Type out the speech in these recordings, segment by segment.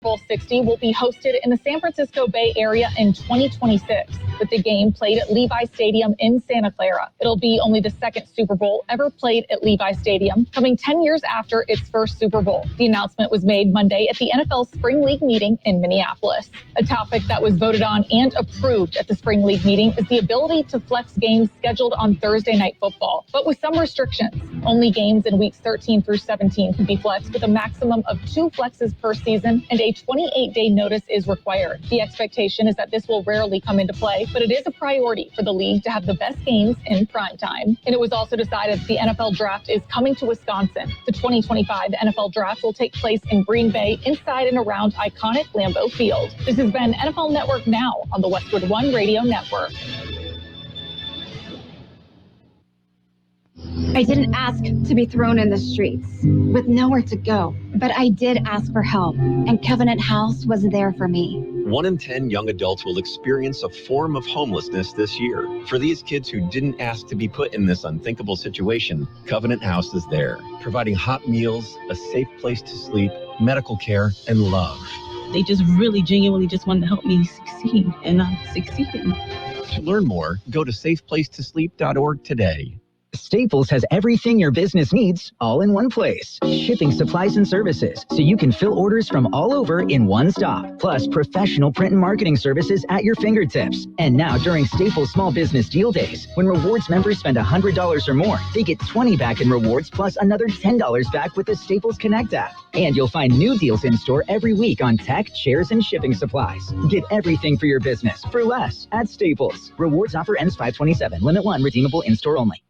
Bowl 60 will be hosted in the San Francisco Bay Area in 2026, with the game played at Levi Stadium in Santa Clara. It'll be only the second Super Bowl ever played at Levi Stadium, coming 10 years after its first Super Bowl. The announcement was made Monday at the NFL Spring League meeting in Minneapolis. A topic that was voted on and approved at the Spring League meeting is the ability to flex games scheduled on Thursday Night Football, but with some restrictions. Only games in weeks 13 through 17 can be flexed with a maximum of 2 flexes per season, and a 28-day notice is required. The expectation is that this will rarely come into play, but it is a priority for the league to have the best games in prime time. And it was also decided that the NFL draft is coming to Wisconsin. The 2025 NFL draft will take place in Green Bay, inside and around iconic Lambeau Field. This has been NFL Network Now on the Westwood One Radio Network. I didn't ask to be thrown in the streets with nowhere to go, but I did ask for help, and Covenant House was there for me. 1 in 10 young adults will experience a form of homelessness this year. For these kids who didn't ask to be put in this unthinkable situation, Covenant House is there, providing hot meals, a safe place to sleep, medical care, and love. They just really genuinely just wanted to help me succeed, and I'm succeeding. To learn more, go to safeplacetosleep.org today. Staples has everything your business needs all in one place. Shipping supplies and services so you can fill orders from all over in one stop. Plus professional print and marketing services at your fingertips. And now during Staples Small Business Deal Days, when rewards members spend $100 or more, they get $20 back in rewards plus another $10 back with the Staples Connect app. And you'll find new deals in store every week on tech, chairs, and shipping supplies. Get everything for your business for less at Staples. Rewards offer ends 5/27. Limit 1. Redeemable in-store only.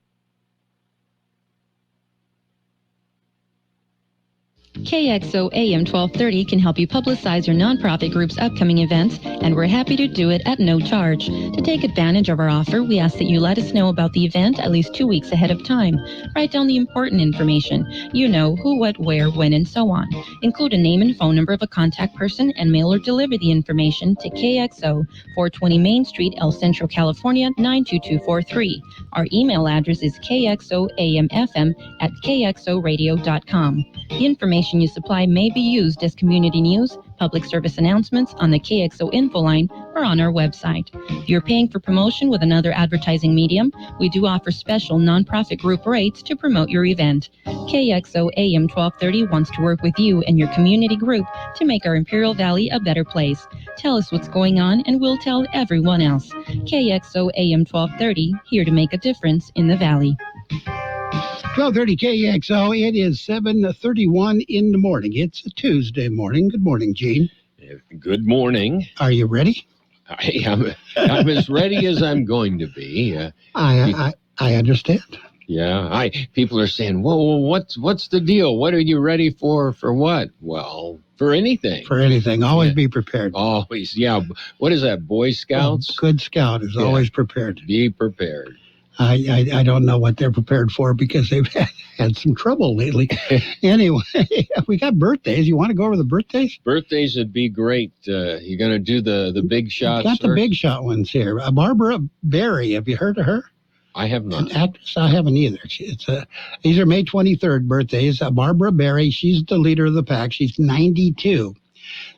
KXO AM 1230 can help you publicize your nonprofit group's upcoming events, and we're happy to do it at no charge. To take advantage of our offer, we ask that you let us know about the event at least 2 weeks ahead of time. Write down the important information. You know, who, what, where, when, and so on. Include a name and phone number of a contact person and mail or deliver the information to KXO, 420 Main Street, El Centro, California, 92243. Our email address is kxoamfm@kxoradio.com. The information you supply may be used as community news, public service announcements on the KXO info line, or on our website. If you're paying for promotion with another advertising medium, we do offer special nonprofit group rates to promote your event. KXO AM 1230 wants to work with you and your community group to make our Imperial Valley a better place. Tell us what's going on and we'll tell everyone else. KXO AM 1230, here to make a difference in the Valley. 1230 KXO, it is 7:31 in the morning. It's a Tuesday morning. Good morning, Gene. Good morning. Are you ready? I'm as ready as I'm going to be. I understand. Yeah, people are saying, "Whoa, what's the deal? What are you ready for? For what?" Well, for anything. For anything. Always be prepared. Always, yeah. What is that, Boy Scouts? Good Scout is always prepared. Be prepared. I don't know what they're prepared for because they've had some trouble lately. Anyway, we got birthdays. You want to go over the birthdays? Birthdays would be great. You're going to do the big shots? Got the big shot ones here. Barbara Barry. Have you heard of her? I have not. An actress? I haven't either. These are May 23rd birthdays. Barbara Barry, she's the leader of the pack. She's 92.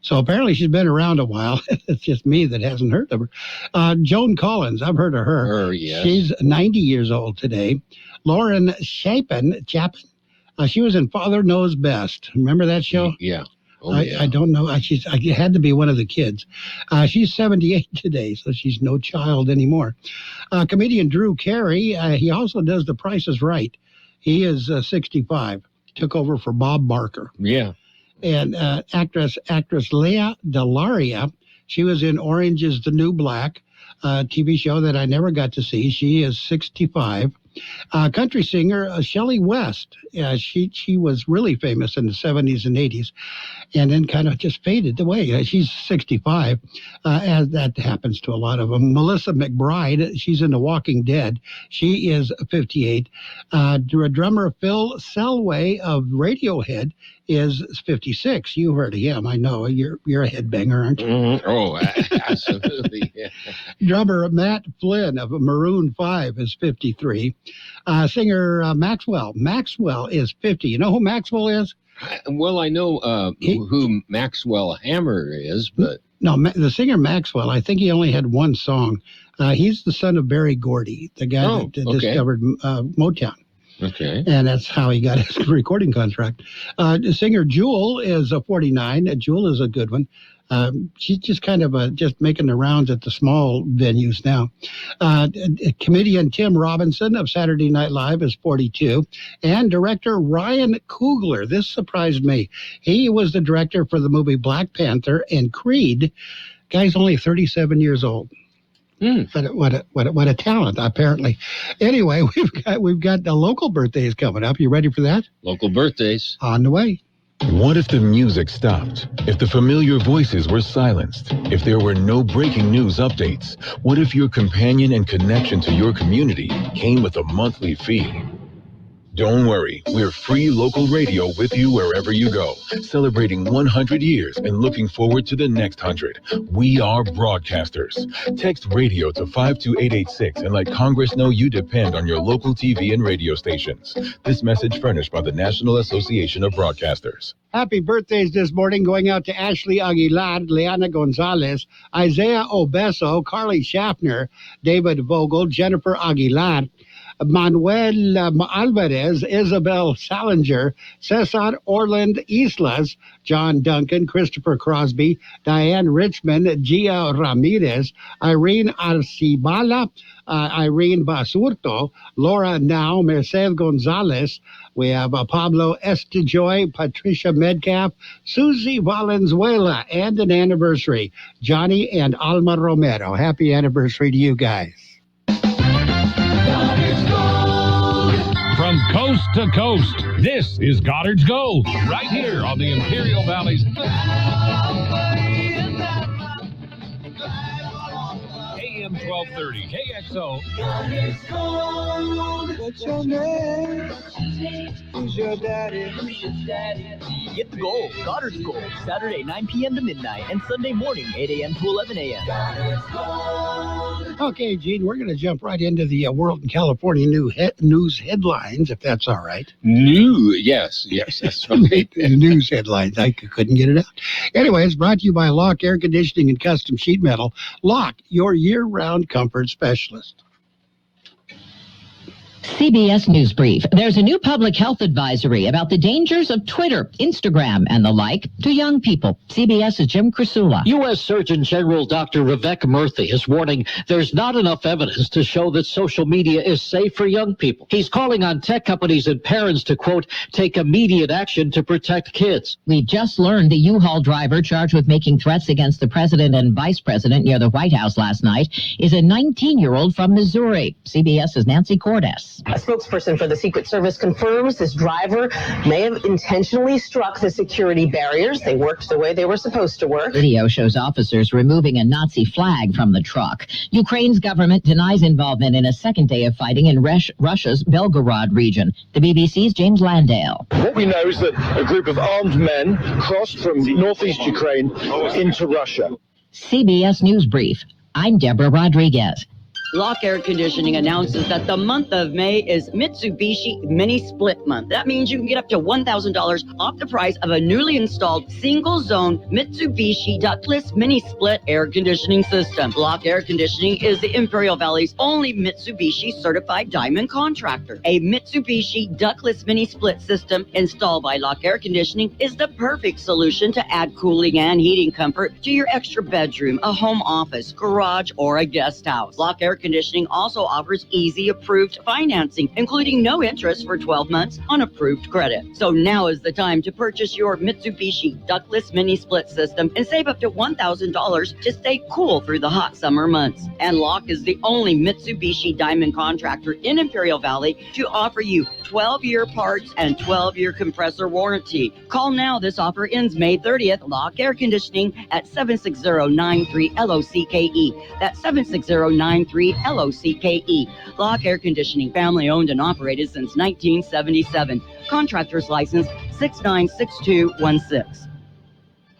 So apparently she's been around a while. It's just me that hasn't heard of her. Joan Collins, I've heard of her. Her, yes. She's 90 years old today. Lauren Chapin, she was in Father Knows Best. Remember that show? Yeah. I don't know. I had to be one of the kids. She's 78 today, so she's no child anymore. Comedian Drew Carey, he also does The Price is Right. He is 65. Took over for Bob Barker. Yeah. And actress Lea Delaria, she was in Orange is the New Black, a TV show that I never got to see. She is 65. Country singer Shelley West, she was really famous in the 70s and 80s, and then kind of just faded away. She's 65, as that happens to a lot of them. Melissa McBride, she's in The Walking Dead. She is 58. Drummer Phil Selway of Radiohead is 56. You heard of him, I know. You're a headbanger, aren't you? Mm-hmm. Oh, absolutely. Yeah. Drummer Matt Flynn of Maroon 5 is 53. Singer Maxwell is 50. You know who Maxwell is? Well, I know who Maxwell Hammer is, but... No, the singer Maxwell, I think he only had one song. He's the son of Berry Gordy, the guy that discovered Motown. Okay. And that's how he got his recording contract. The singer Jewel is 49. Jewel is a good one. She's just kind of just making the rounds at the small venues now. Comedian Tim Robinson of Saturday Night Live is 42. And director Ryan Coogler, this surprised me. He was the director for the movie Black Panther and Creed. Guy's only 37 years old. But what a talent, apparently. Anyway, we've got the local birthdays coming up. You ready for that? Local birthdays. On the way. What if the music stopped? If the familiar voices were silenced? If there were no breaking news updates? What if your companion and connection to your community came with a monthly fee? Don't worry, we're free local radio with you wherever you go, celebrating 100 years and looking forward to the next 100. We are broadcasters. Text radio to 52886 and let Congress know you depend on your local TV and radio stations. This message furnished by the National Association of Broadcasters. Happy birthdays this morning going out to Ashley Aguilar, Leana Gonzalez, Isaiah Obeso, Carly Schaffner, David Vogel, Jennifer Aguilar, Manuel Alvarez, Isabel Salinger, Cesar Orland Islas, John Duncan, Christopher Crosby, Diane Richmond, Gia Ramirez, Irene Arcibala, Irene Basurto, Laura Now, Merced Gonzalez. We have Pablo Estejoy, Patricia Medcalf, Susie Valenzuela, and an anniversary, Johnny and Alma Romero. Happy anniversary to you guys. From coast to coast, this is Goddard's Gold, right here on the Imperial Valley's AM 1230 KXO. Goddard's Gold. What's your name? Who's your daddy? Who's your daddy? Get the gold, Goddard's Gold, Saturday 9 p.m. to midnight and Sunday morning 8 a.m. to 11 a.m. Okay, Gene, we're going to jump right into the World and California news headlines, if that's all right. Yes, that's right. News headlines. I couldn't get it out. Anyway, it's brought to you by Lock Air Conditioning and Custom Sheet Metal. Lock, your year-round comfort specialist. CBS News Brief. There's a new public health advisory about the dangers of Twitter, Instagram, and the like to young people. CBS's Jim Krasula. U.S. Surgeon General Dr. Vivek Murthy is warning there's not enough evidence to show that social media is safe for young people. He's calling on tech companies and parents to, quote, take immediate action to protect kids. We just learned the U-Haul driver charged with making threats against the president and vice president near the White House last night is a 19-year-old from Missouri. CBS's Nancy Cordes. A spokesperson for the Secret Service confirms this driver may have intentionally struck the security barriers. They worked the way they were supposed to work. Video shows officers removing a Nazi flag from the truck. Ukraine's government denies involvement in a second day of fighting in Russia's Belgorod region. The BBC's James Landale. What we know is that a group of armed men crossed from northeast Ukraine into Russia. CBS News Brief. I'm Deborah Rodriguez. Lock Air Conditioning announces that the month of May is Mitsubishi Mini Split Month. That means you can get up to $1,000 off the price of a newly installed single-zone Mitsubishi ductless mini split air conditioning system. Lock Air Conditioning is the Imperial Valley's only Mitsubishi certified diamond contractor. A Mitsubishi ductless mini split system installed by Lock Air Conditioning is the perfect solution to add cooling and heating comfort to your extra bedroom, a home office, garage, or a guest house. Lock Air Conditioning also offers easy approved financing, including no interest for 12 months on approved credit. So now is the time to purchase your Mitsubishi ductless mini split system and save up to $1,000 to stay cool through the hot summer months. And Lock is the only Mitsubishi diamond contractor in Imperial Valley to offer you 12-year parts and 12-year compressor warranty. Call now. This offer ends May 30th. Lock Air Conditioning at 760-93-LOCKE. That's 760-93-LOCKE. Lock Air Conditioning, family owned and operated since 1977. Contractor's license 696216.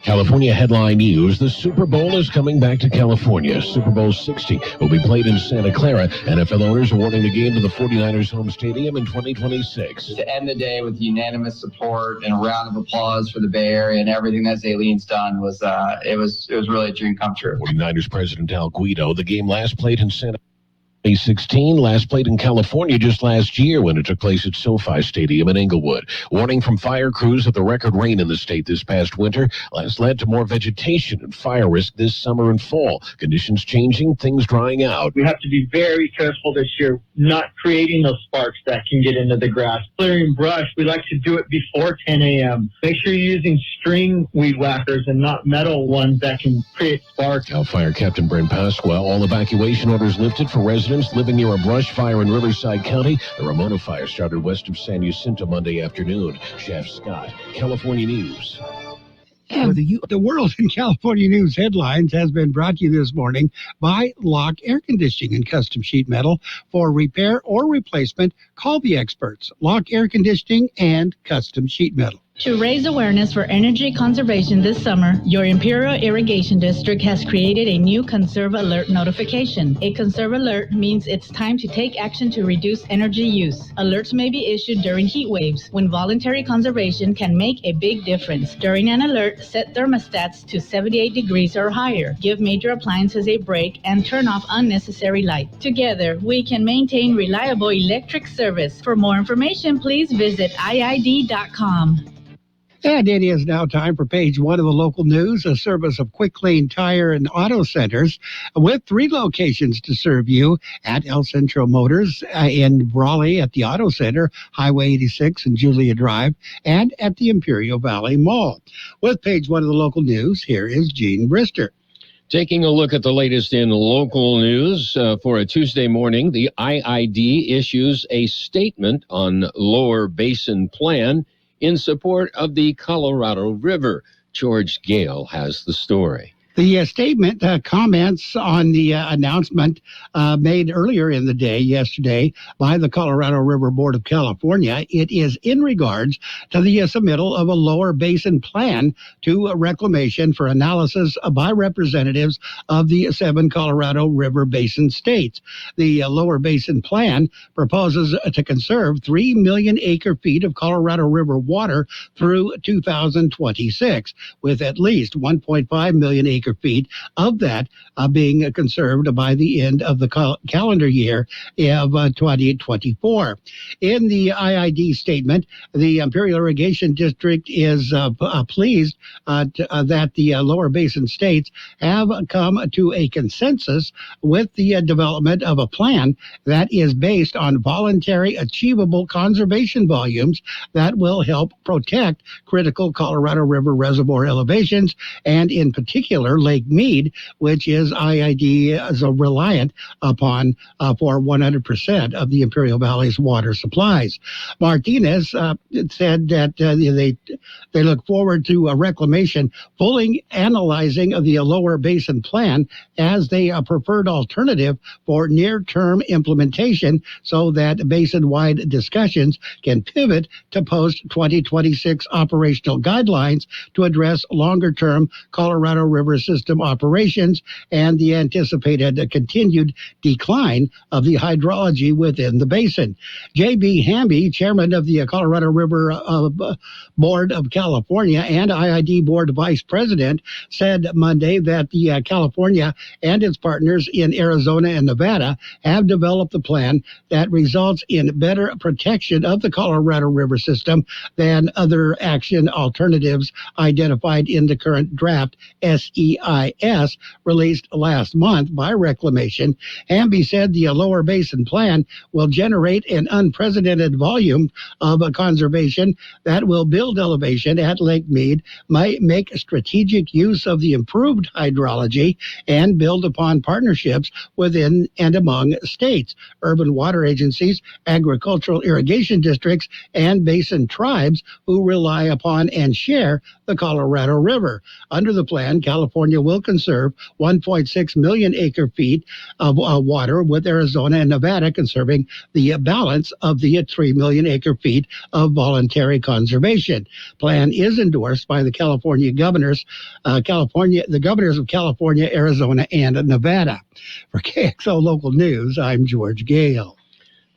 California headline news, the Super Bowl is coming back to California. Super Bowl 60 will be played in Santa Clara. NFL owners awarding the game to the 49ers home stadium in 2026. To end the day with unanimous support and a round of applause for the Bay Area and everything that Zaylene's done was it was really a dream come true. 49ers President Al Guido, the game last played in Santa 2016, last played in California just last year when it took place at SoFi Stadium in Inglewood. Warning from fire crews of the record rain in the state this past winter has led to more vegetation and fire risk this summer and fall. Conditions changing, things drying out. We have to be very careful this year, not creating those sparks that can get into the grass. Clearing brush, we like to do it before 10 a.m. Make sure you're using string weed whackers and not metal ones that can create sparks. Cal Fire Captain Brent Pasqua, all evacuation orders lifted for residents living near a brush fire in Riverside County. The Ramona fire started west of San Jacinto Monday afternoon. Chef Scott, California News. And the World in California News headlines has been brought to you this morning by Lock Air Conditioning and Custom Sheet Metal. For repair or replacement, call the experts. Lock Air Conditioning and Custom Sheet Metal. To raise awareness for energy conservation this summer, your Imperial Irrigation District has created a new Conserve Alert notification. A Conserve Alert means it's time to take action to reduce energy use. Alerts may be issued during heat waves, when voluntary conservation can make a big difference. During an alert, set thermostats to 78 degrees or higher. Give major appliances a break and turn off unnecessary light. Together, we can maintain reliable electric service. For more information, please visit iid.com. And it is now time for page one of the local news, a service of Quick Lane Tire and Auto Centers with 3 locations to serve you at El Centro Motors in Raleigh at the Auto Center, Highway 86 and Julia Drive, and at the Imperial Valley Mall. With page one of the local news, here is Gene Brister. Taking a look at the latest in local news for a Tuesday morning, the IID issues a statement on Lower Basin Plan in support of the Colorado River. George Gale has the story. The statement comments on the announcement made earlier in the day, yesterday, by the Colorado River Board of California. It is in regards to the submittal of a lower basin plan to reclamation for analysis by representatives of the 7 Colorado River Basin states. The lower basin plan proposes to conserve 3 million acre-feet of Colorado River water through 2026, with at least 1.5 million acre-feet of that being conserved by the end of the calendar year of 2024. In the IID statement, the Imperial Irrigation District is pleased that the lower basin states have come to a consensus with the development of a plan that is based on voluntary achievable conservation volumes that will help protect critical Colorado River reservoir elevations, and in particular Lake Mead, which is IID is reliant upon for 100% of the Imperial Valley's water supplies. Martinez said that they look forward to a reclamation fully analyzing of the lower basin plan as a preferred alternative for near-term implementation, so that basin-wide discussions can pivot to post-2026 operational guidelines to address longer-term Colorado River system operations and the anticipated continued decline of the hydrology within the basin. J.B. Hamby, chairman of the Colorado River Board of California and IID Board Vice President, said Monday that the California and its partners in Arizona and Nevada have developed a plan that results in better protection of the Colorado River system than other action alternatives identified in the current draft SEIS released last month by Reclamation. Hamby said the lower basin plan will generate an unprecedented volume of conservation that will build elevation at Lake Mead, might make strategic use of the improved hydrology, and build upon partnerships within and among states, urban water agencies, agricultural irrigation districts, and basin tribes who rely upon and share the Colorado River. Under the plan, California California will conserve 1.6 million acre feet of water, with Arizona and Nevada conserving the balance of the 3 million acre feet of voluntary conservation. Plan is endorsed by the California governors, the governors of California, Arizona, and Nevada. For KXO Local News, I'm George Gale.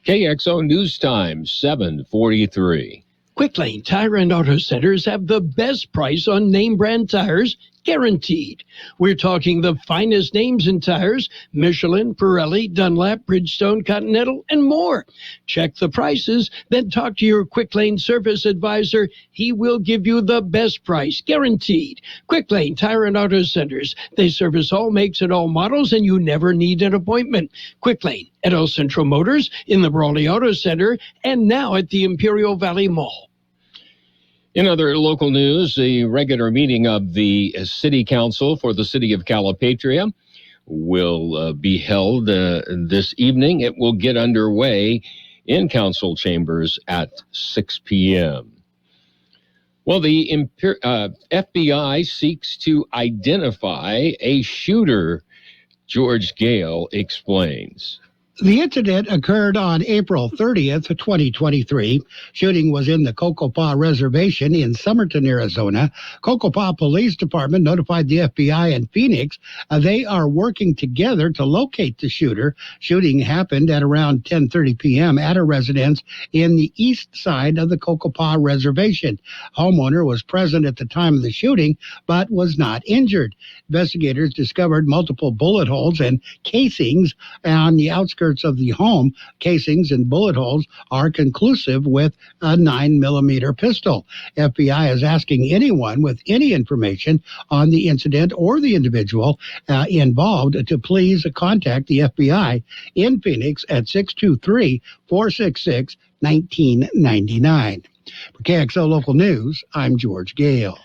KXO News Time, 7:43. Quick Lane Tire and Auto Centers have the best price on name brand tires, guaranteed. We're talking the finest names in tires: Michelin, Pirelli, Dunlap, Bridgestone, Continental, and more. Check the prices, then talk to your Quick Lane service advisor. He will give you the best price, guaranteed. Quick Lane Tire and Auto Centers. They service all makes and all models, and you never need an appointment. Quick Lane at El Centro Motors, in the Brawley Auto Center, and now at the Imperial Valley Mall. In other local news, the regular meeting of the City Council for the City of Calipatria will be held this evening. It will get underway in council chambers at 6 p.m. Well, the FBI seeks to identify a shooter, George Gale explains. The incident occurred on April 30th, 2023. Shooting was in the Cocopah Reservation in Somerton, Arizona. Cocopah Police Department notified the FBI in Phoenix. They are working together to locate the shooter. Shooting happened at around 10:30 p.m. at a residence in the east side of the Cocopah Reservation. Homeowner was present at the time of the shooting, but was not injured. Investigators discovered multiple bullet holes and casings on the outskirts of the home. Casings and bullet holes are conclusive with a 9mm pistol. FBI is asking anyone with any information on the incident or the individual involved to please contact the FBI in Phoenix at 623-466-1999. For KXO Local News, I'm George Gale.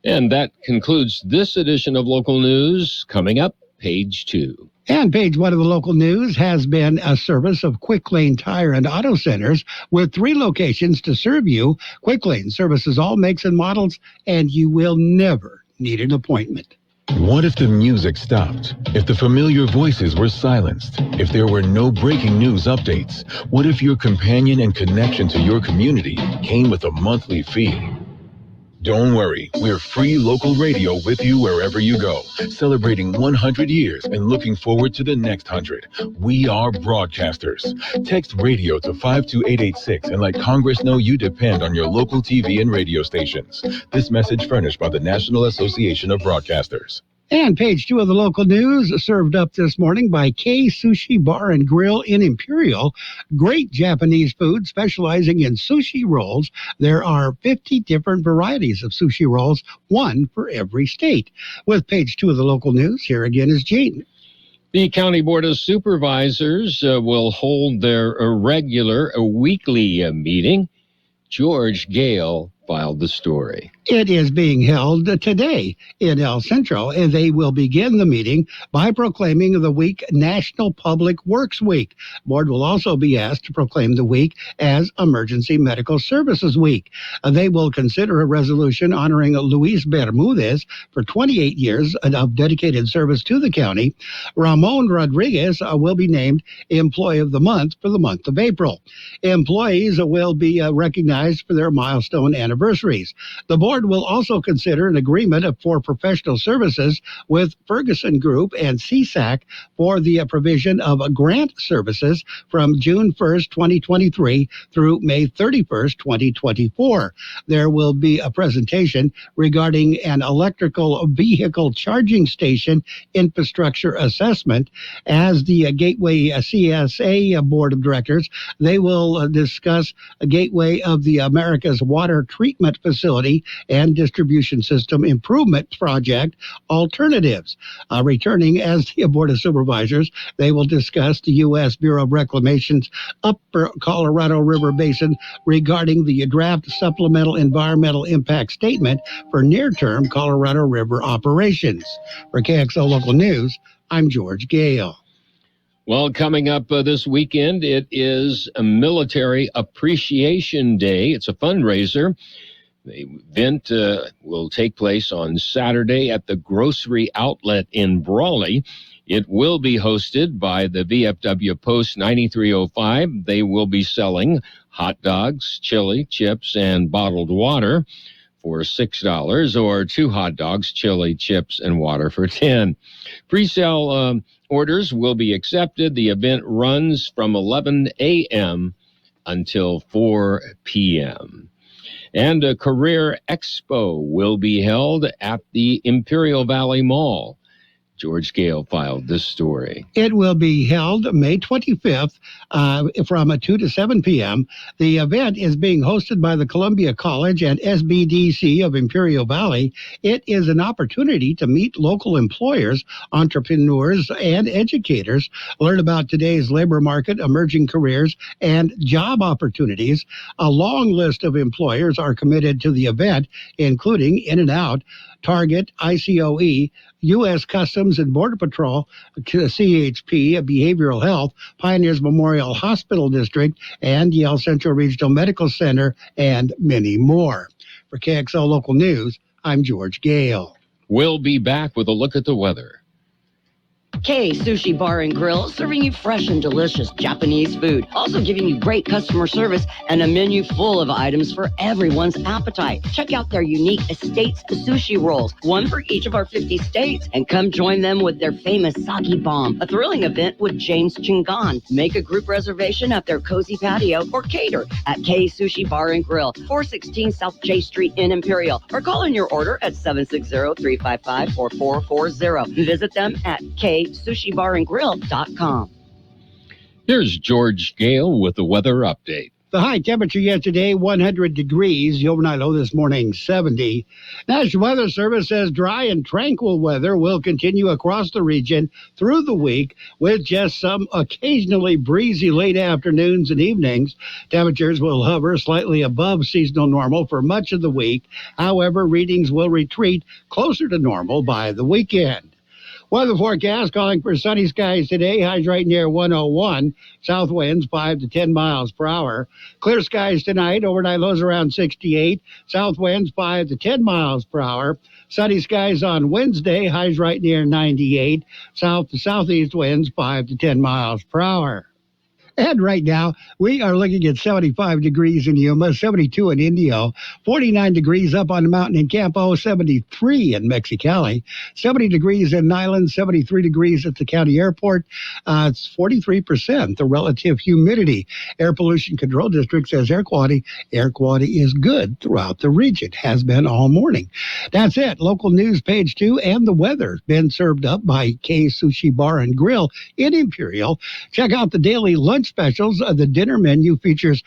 And that concludes this edition of Local News. Coming up, page 2. And page 1 of the local news has been a service of Quick Lane Tire and Auto Centers with 3 locations to serve you. Quick Lane services all makes and models, and you will never need an appointment. What if the music stopped? If the familiar voices were silenced? If there were no breaking news updates? What if your companion and connection to your community came with a monthly fee? Don't worry, we're free local radio with you wherever you go, celebrating 100 years and looking forward to the next 100. We are broadcasters. Text radio to 52886 and let Congress know you depend on your local TV and radio stations. This message furnished by the National Association of Broadcasters. And page 2 of the local news, served up this morning by K Sushi Bar and Grill in Imperial. Great Japanese food specializing in sushi rolls. There are 50 different varieties of sushi rolls, one for every state. With page 2 of the local news, here again is Gene. The County Board of Supervisors will hold their weekly meeting. George Gale filed the story. It is being held today in El Centro, and they will begin the meeting by proclaiming the week National Public Works Week. The board will also be asked to proclaim the week as Emergency Medical Services Week. They will consider a resolution honoring Luis Bermudez for 28 years of dedicated service to the county. Ramon Rodriguez will be named Employee of the Month for the month of April. Employees will be recognized for their milestone anniversaries. The board will also consider an agreement for professional services with Ferguson Group and CSAC for the provision of grant services from June 1st, 2023 through May 31st, 2024. There will be a presentation regarding an electrical vehicle charging station infrastructure assessment. As the Gateway CSA Board of Directors, they will discuss a gateway of the America's Water Treatment Facility and Distribution System Improvement Project alternatives. Returning as the Board of Supervisors, they will discuss the U.S. Bureau of Reclamation's Upper Colorado River Basin regarding the draft supplemental environmental impact statement for near-term Colorado River operations. For KXO Local News, I'm George Gale. Well, coming up this weekend, it is a Military Appreciation Day. It's a fundraiser The event will take place on Saturday at the Grocery Outlet in Brawley. It will be hosted by the VFW Post 9305. They will be selling hot dogs, chili, chips, and bottled water for $6, or 2 hot dogs, chili, chips, and water for $10. Pre-sale orders will be accepted. The event runs from 11 a.m. until 4 p.m. And a career expo will be held at the Imperial Valley Mall. George Gale filed this story. It will be held May 25th from 2 to 7 p.m. The event is being hosted by the Columbia College and SBDC of Imperial Valley. It is an opportunity to meet local employers, entrepreneurs, and educators, learn about today's labor market, emerging careers, and job opportunities. A long list of employers are committed to the event, including In-N-Out, Target, ICOE, U.S. Customs and Border Patrol, CHP, Behavioral Health, Pioneers Memorial Hospital District, and Yale Central Regional Medical Center, and many more. For KXL Local News, I'm George Gale. We'll be back with a look at the weather. Kxo Sushi Bar and Grill, serving you fresh and delicious Japanese food. Also giving you great customer service and a menu full of items for everyone's appetite. Check out their unique Estates sushi rolls, one for each of our 50 states. And come join them with their famous sake bomb, a thrilling event with James Chingan. Make a group reservation at their cozy patio or cater at Kxo Sushi Bar and Grill, 416 South J Street in Imperial. Or call in your order at 760-355-4440. Visit them at KSushiBarandGrill.com. Here's George Gale with the weather update. The high temperature yesterday, 100 degrees. The overnight low this morning, 70. National Weather Service says dry and tranquil weather will continue across the region through the week, with just some occasionally breezy late afternoons and evenings. Temperatures will hover slightly above seasonal normal for much of the week. However, readings will retreat closer to normal by the weekend. Weather forecast calling for sunny skies today, highs right near 101. South winds 5 to 10 miles per hour. Clear skies tonight, overnight lows around 68. South winds 5 to 10 miles per hour. Sunny skies on Wednesday, highs right near 98. South to southeast winds 5 to 10 miles per hour. And right now, we are looking at 75 degrees in Yuma, 72 in Indio, 49 degrees up on the mountain in Campo, 73 in Mexicali, 70 degrees in Nyland, 73 degrees at the county airport. It's 43%, the relative humidity. Air Pollution Control District says air quality is good throughout the region, has been all morning. That's it. Local news, page 2, and the weather been served up by Kxo Sushi Bar and Grill in Imperial. Check out the daily lunch specials. The dinner menu features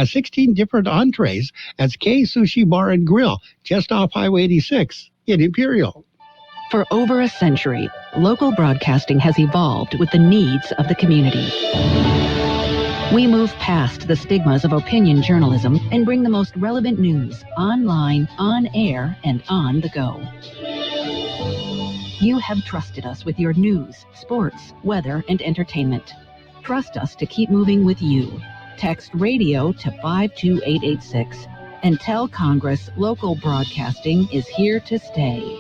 16 different entrees. That's Kxo Sushi Bar and Grill, just off Highway 86 in Imperial. For over a century, local broadcasting has evolved with the needs of the community. We move past the stigmas of opinion journalism and bring the most relevant news online, on air, and on the go. You have trusted us with your news, sports, weather, and entertainment. Trust us to keep moving with you. Text radio to 52886 and tell Congress local broadcasting is here to stay.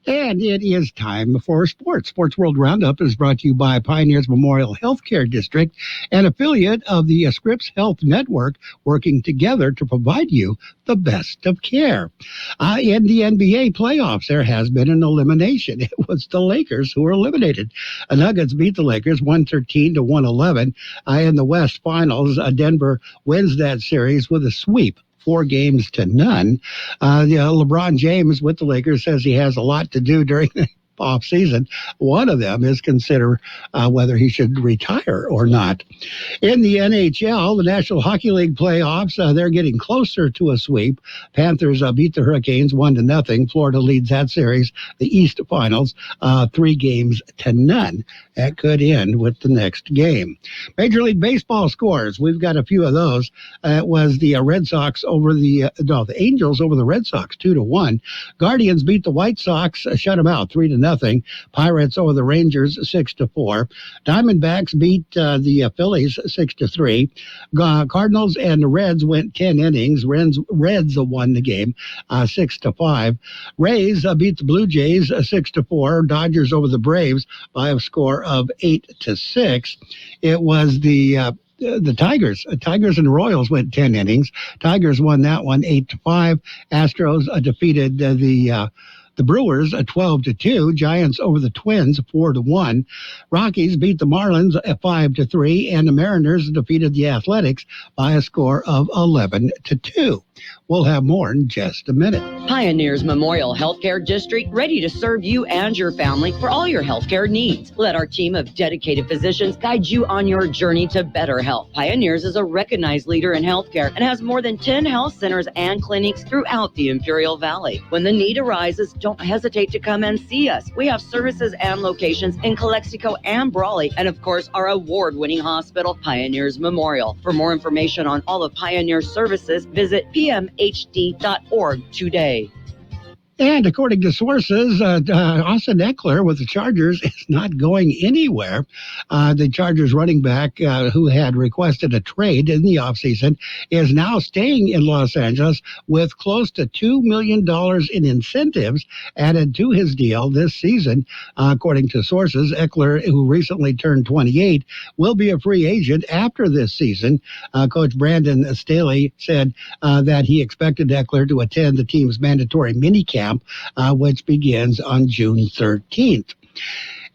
And it is time for sports. Sports World Roundup is brought to you by Pioneers Memorial Healthcare District, an affiliate of the Scripps Health Network, working together to provide you the best of care. In the NBA playoffs, there has been an elimination. It was the Lakers who were eliminated. The Nuggets beat the Lakers 113 to 111. In the West Finals, Denver wins that series with a sweep, 4 games to none. LeBron James with the Lakers says he has a lot to do during the off season. One of them is consider whether he should retire or not. In the NHL, the National Hockey League playoffs, they're getting closer to a sweep. Panthers beat the Hurricanes 1-0. Florida leads that series. The East Finals, 3 games to none. That could end with the next game. Major League Baseball scores. We've got a few of those. It was the Red Sox over the Angels over the Red Sox 2-1. Guardians beat the White Sox, shut them out 3-0. 6-0. Pirates over the Rangers 6-4. Diamondbacks beat the Phillies 6-3. Cardinals and the Reds went 10 innings. Reds won the game 6-5. Rays beat the Blue Jays 6-4. Dodgers over the Braves by a score of 8-6. It was the Tigers. Tigers and Royals went 10 innings. Tigers won that one 8-5. Astros defeated the Brewers 12-2. Giants over the Twins 4-1. Rockies beat the Marlins 5-3, and the Mariners defeated the Athletics by a score of 11-2. We'll have more in just a minute. Pioneers Memorial Healthcare District, ready to serve you and your family for all your healthcare needs. Let our team of dedicated physicians guide you on your journey to better health. Pioneers is a recognized leader in healthcare and has more than 10 health centers and clinics throughout the Imperial Valley. When the need arises, don't hesitate to come and see us. We have services and locations in Calexico and Brawley, and of course, our award-winning hospital, Pioneers Memorial. For more information on all of Pioneer's services, visit pmhd.org today. And according to sources, Austin Eckler with the Chargers is not going anywhere. The Chargers running back who had requested a trade in the offseason is now staying in Los Angeles with close to $2 million in incentives added to his deal this season. According to sources, Eckler, who recently turned 28, will be a free agent after this season. Coach Brandon Staley said that he expected Eckler to attend the team's mandatory minicamp, which begins on June 13th.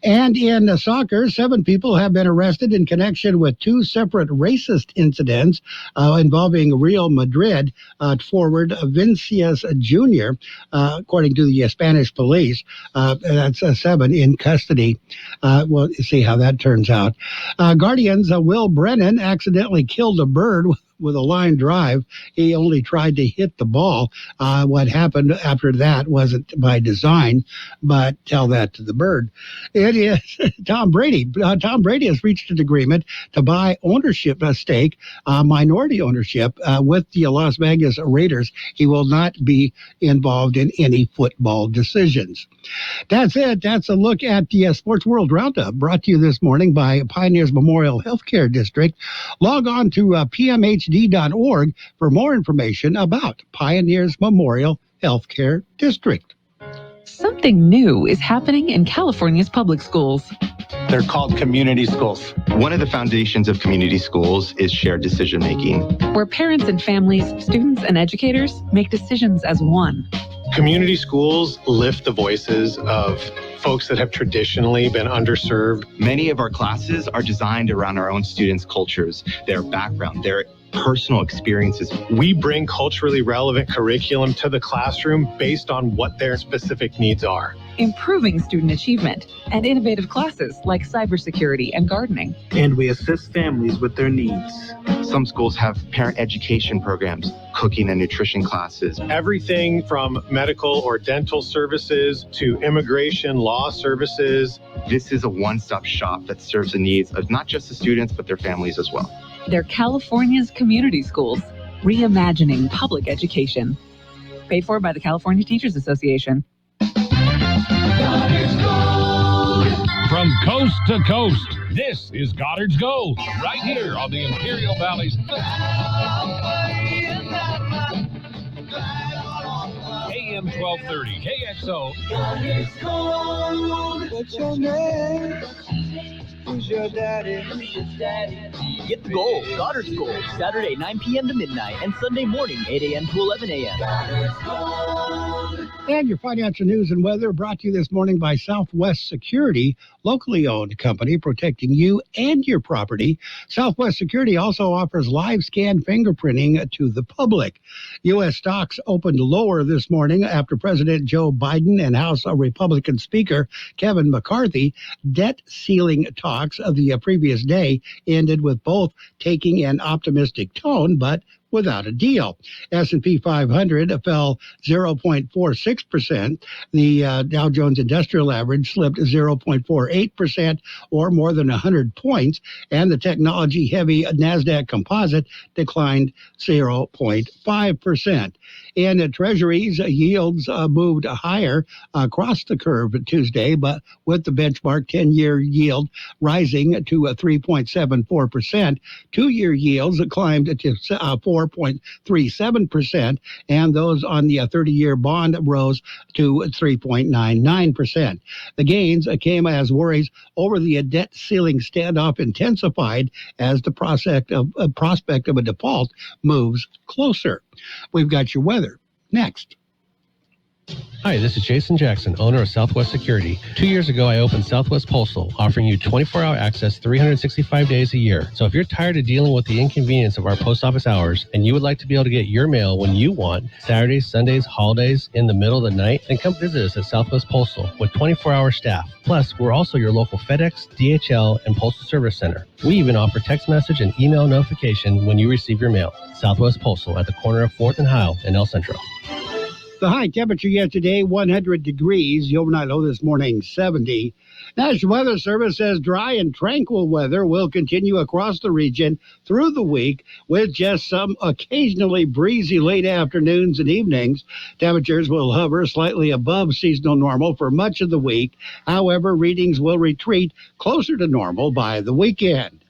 And in soccer, 7 people have been arrested in connection with 2 separate racist incidents involving Real Madrid forward Vinicius Jr., according to the Spanish police. That's 7 in custody. We'll see how that turns out. Guardians' Will Brennan accidentally killed a bird with a line drive. He only tried to hit the ball. What happened after that wasn't by design, but tell that to the bird. It is Tom Brady. Tom Brady has reached an agreement to buy ownership stake, minority ownership, with the Las Vegas Raiders. He will not be involved in any football decisions. That's it. That's a look at the Sports World Roundup, brought to you this morning by Pioneers Memorial Healthcare District. Log on to pmhd.org for more information about Pioneers Memorial Healthcare District. Something new is happening in California's public schools. They're called community schools. One of the foundations of community schools is shared decision making, where parents and families, students and educators make decisions as one. Community schools lift the voices of folks that have traditionally been underserved. Many of our classes are designed around our own students' cultures, their background, their personal experiences. We bring culturally relevant curriculum to the classroom based on what their specific needs are. Improving student achievement and innovative classes like cybersecurity and gardening. And we assist families with their needs. Some schools have parent education programs, cooking and nutrition classes. Everything from medical or dental services to immigration law services. This is a one-stop shop that serves the needs of not just the students, but their families as well. They're California's community schools, reimagining public education. Paid for by the California Teachers Association. From coast to coast, this is Goddard's Gold, right here on the Imperial Valley's AM 1230 KXO. Goddard's Gold. What's your name? Who's your daddy? Get the gold, Goddard's Gold, Saturday 9 p.m. to midnight and Sunday morning 8 a.m. to 11 a.m. And your financial news and weather brought to you this morning by Southwest Security, locally owned company protecting you and your property. Southwest Security also offers live scan fingerprinting to the public. U.S. stocks opened lower this morning after President Joe Biden and House Republican Speaker Kevin McCarthy debt ceiling talks of the previous day ended with both taking an optimistic tone, but without a deal. S&P 500 fell 0.46%. The Dow Jones Industrial Average slipped 0.48%, or more than 100 points, and the technology-heavy NASDAQ Composite declined 0.5%. In Treasuries, yields moved higher across the curve Tuesday, but with the benchmark 10-year yield rising to 3.74%, two-year yields climbed to 4.37%, and those on the 30-year bond rose to 3.99%. The gains came as worries over the debt ceiling standoff intensified as the prospect of a default moves closer. We've got your weather next. Hi, this is Jason Jackson, owner of Southwest Security. 2 years ago, I opened Southwest Postal, offering you 24-hour access 365 days a year. So if you're tired of dealing with the inconvenience of our post office hours and you would like to be able to get your mail when you want, Saturdays, Sundays, holidays, in the middle of the night, then come visit us at Southwest Postal with 24-hour staff. Plus, we're also your local FedEx, DHL, and Postal Service Center. We even offer text message and email notification when you receive your mail. Southwest Postal at the corner of 4th and Heil in El Centro. The high temperature yesterday, 100 degrees. The overnight low this morning, 70. National Weather Service says dry and tranquil weather will continue across the region through the week, with just some occasionally breezy late afternoons and evenings. Temperatures will hover slightly above seasonal normal for much of the week. However, readings will retreat closer to normal by the weekend.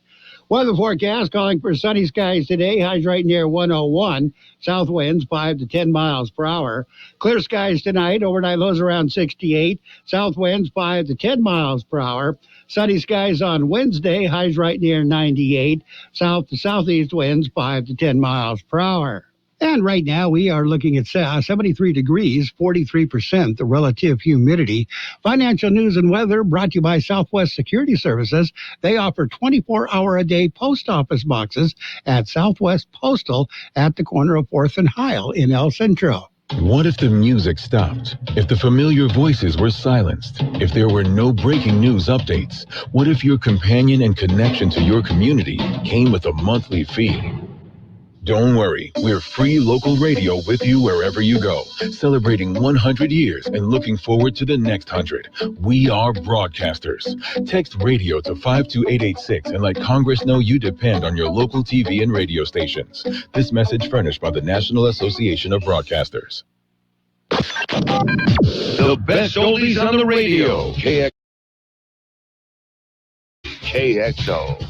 Weather forecast calling for sunny skies today. Highs right near 101. South winds 5 to 10 miles per hour. Clear skies tonight. Overnight lows around 68. South winds 5 to 10 miles per hour. Sunny skies on Wednesday. Highs right near 98. South to southeast winds 5 to 10 miles per hour. And right now we are looking at 73 degrees, 43% the relative humidity. Financial news and weather brought to you by Southwest Security Services. They offer 24-hour-a-day post office boxes at Southwest Postal at the corner of 4th and Heil in El Centro. What if the music stopped? If the familiar voices were silenced? If there were no breaking news updates? What if your companion and connection to your community came with a monthly fee? Don't worry, we're free local radio with you wherever you go, celebrating 100 years and looking forward to the next 100. We are broadcasters. Text radio to 52886 and let Congress know you depend on your local TV and radio stations. This message furnished by the National Association of Broadcasters. The best oldies on the radio. KXO.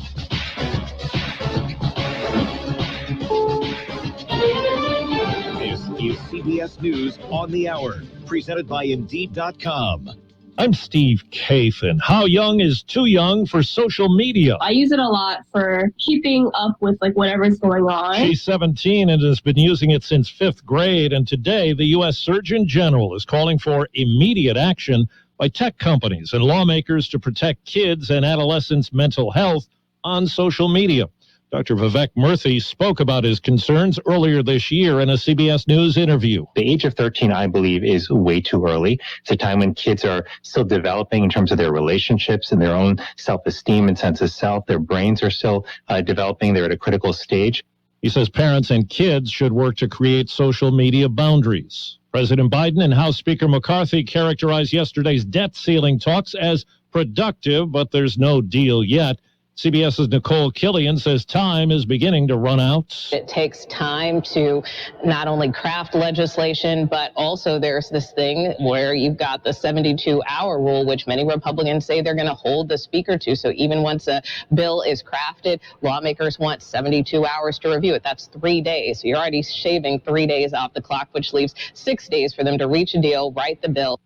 This is CBS News on the Hour, presented by Indeed.com. I'm Steve Kathan. How young is too young for social media? I use it a lot for keeping up with whatever's going on. She's 17 and has been using it since 5th grade. And today, the U.S. Surgeon General is calling for immediate action by tech companies and lawmakers to protect kids and adolescents' mental health on social media. Dr. Vivek Murthy spoke about his concerns earlier this year in a CBS News interview. The age of 13, I believe, is way too early. It's a time when kids are still developing in terms of their relationships and their own self-esteem and sense of self. Their brains are still developing. They're at a critical stage. He says parents and kids should work to create social media boundaries. President Biden and House Speaker McCarthy characterized yesterday's debt ceiling talks as productive, but there's no deal yet. CBS's Nicole Killian says time is beginning to run out. It takes time to not only craft legislation, but also there's this thing where you've got the 72-hour rule, which many Republicans say they're going to hold the speaker to. So even once a bill is crafted, lawmakers want 72 hours to review it. That's 3 days. So you're already shaving 3 days off the clock, which leaves 6 days for them to reach a deal, write the bill.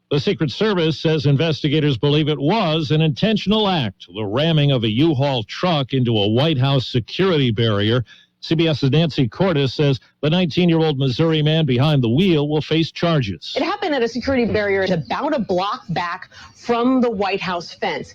The Secret Service says investigators believe it was an intentional act, the ramming of a U-Haul truck into a White House security barrier. CBS's Nancy Cordes says the 19-year-old Missouri man behind the wheel will face charges. It happened at a security barrier about a block back from the White House fence.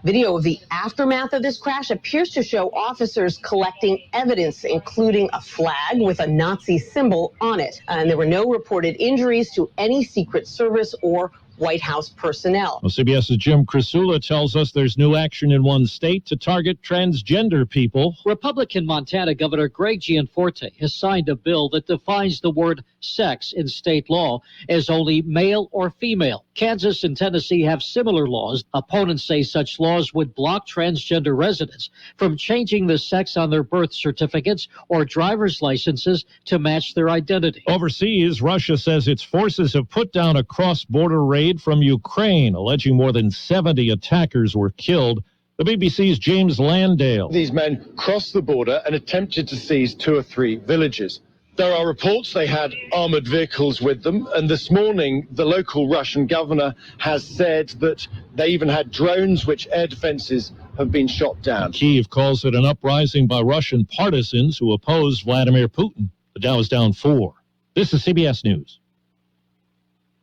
Video of the aftermath of this crash appears to show officers collecting evidence, including a flag with a Nazi symbol on it. And there were no reported injuries to any Secret Service or White House personnel. Well, CBS's Jim Krasula tells us there's new action in one state to target transgender people. Republican Montana Governor Greg Gianforte has signed a bill that defines the word sex in state law as only male or female. Kansas and Tennessee have similar laws. Opponents say such laws would block transgender residents from changing the sex on their birth certificates or driver's licenses to match their identity. Overseas, Russia says its forces have put down a cross-border raid from Ukraine, alleging more than 70 attackers were killed. The BBC's James Landale. These men crossed the border and attempted to seize 2 or 3 villages. There are reports they had armored vehicles with them, and this morning the local Russian governor has said that they even had drones which air defenses have been shot down. Kyiv calls it an uprising by Russian partisans who oppose Vladimir Putin. The Dow is down 4. This is CBS News.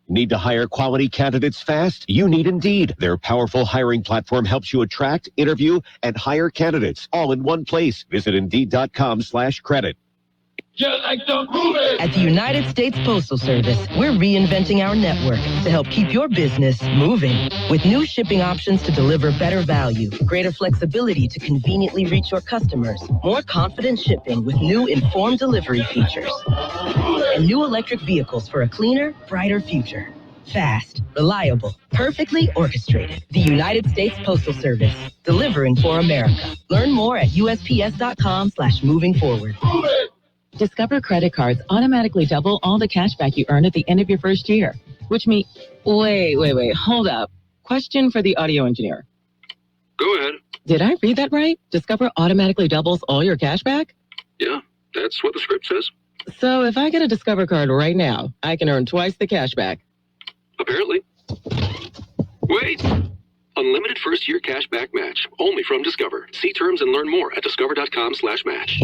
Need to hire quality candidates fast? You need Indeed. Their powerful hiring platform helps you attract, interview, and hire candidates all in one place. Visit Indeed.com/credit. At the United States Postal Service, we're reinventing our network to help keep your business moving. With new shipping options to deliver better value, greater flexibility to conveniently reach your customers, more confident shipping with new informed delivery features, and new electric vehicles for a cleaner, brighter future. Fast, reliable, perfectly orchestrated. The United States Postal Service, delivering for America. Learn more at USPS.com/moving forward. Discover credit cards automatically double all the cash back you earn at the end of your first year, which means... Wait, hold up. Question for the audio engineer. Go ahead. Did I read that right? Discover automatically doubles all your cash back? Yeah, that's what the script says. So if I get a Discover card right now, I can earn twice the cash back. Apparently. Wait! Unlimited first-year cash back match, only from Discover. See terms and learn more at discover.com/match.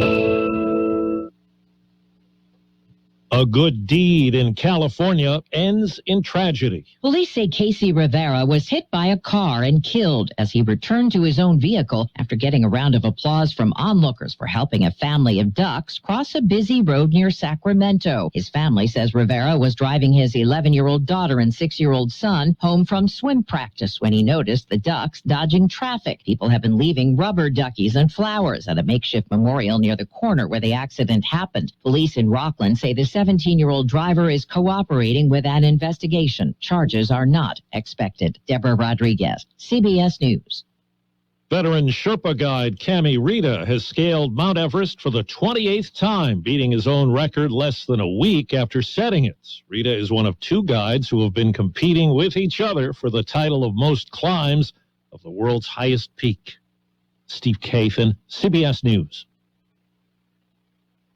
A good deed in California ends in tragedy. Police say Casey Rivera was hit by a car and killed as he returned to his own vehicle after getting a round of applause from onlookers for helping a family of ducks cross a busy road near Sacramento. His family says Rivera was driving his 11-year-old daughter and 6-year-old son home from swim practice when he noticed the ducks dodging traffic. People have been leaving rubber duckies and flowers at a makeshift memorial near the corner where the accident happened. Police in Rockland say the 17-year-old driver is cooperating with an investigation. Charges are not expected. Deborah Rodriguez, CBS News. Veteran Sherpa guide Cami Rita has scaled Mount Everest for the 28th time, beating his own record less than a week after setting it. Rita is one of 2 guides who have been competing with each other for the title of most climbs of the world's highest peak. Steve Kathan, CBS News.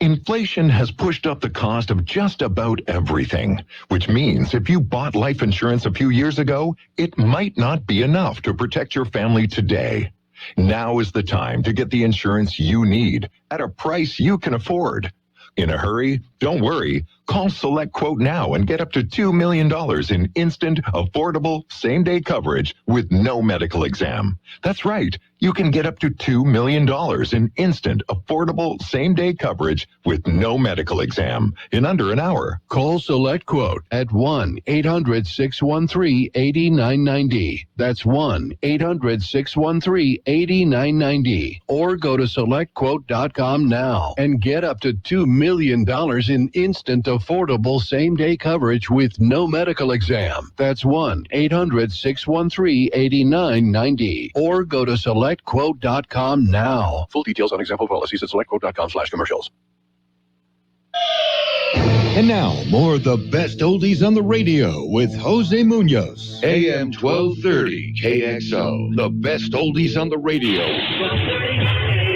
Inflation has pushed up the cost of just about everything, which means if you bought life insurance a few years ago, it might not be enough to protect your family today. Now is the time to get the insurance you need at a price you can afford. In a hurry? Don't worry. Call Select Quote now and get up to $2 million in instant, affordable, same-day coverage with no medical exam. That's right. You can get up to $2 million in instant, affordable, same-day coverage with no medical exam in under an hour. Call Select Quote at 1-800-613-8990. That's 1-800-613-8990. Or go to SelectQuote.com now and get up to $2 million in instant, affordable, same-day coverage with no medical exam. That's 1-800-613-8990. Or go to SelectQuote.com now. Full details on example policies at SelectQuote.com/commercials. And now, more of the best oldies on the radio with Jose Munoz. AM 1230 KXO. The best oldies on the radio. 1230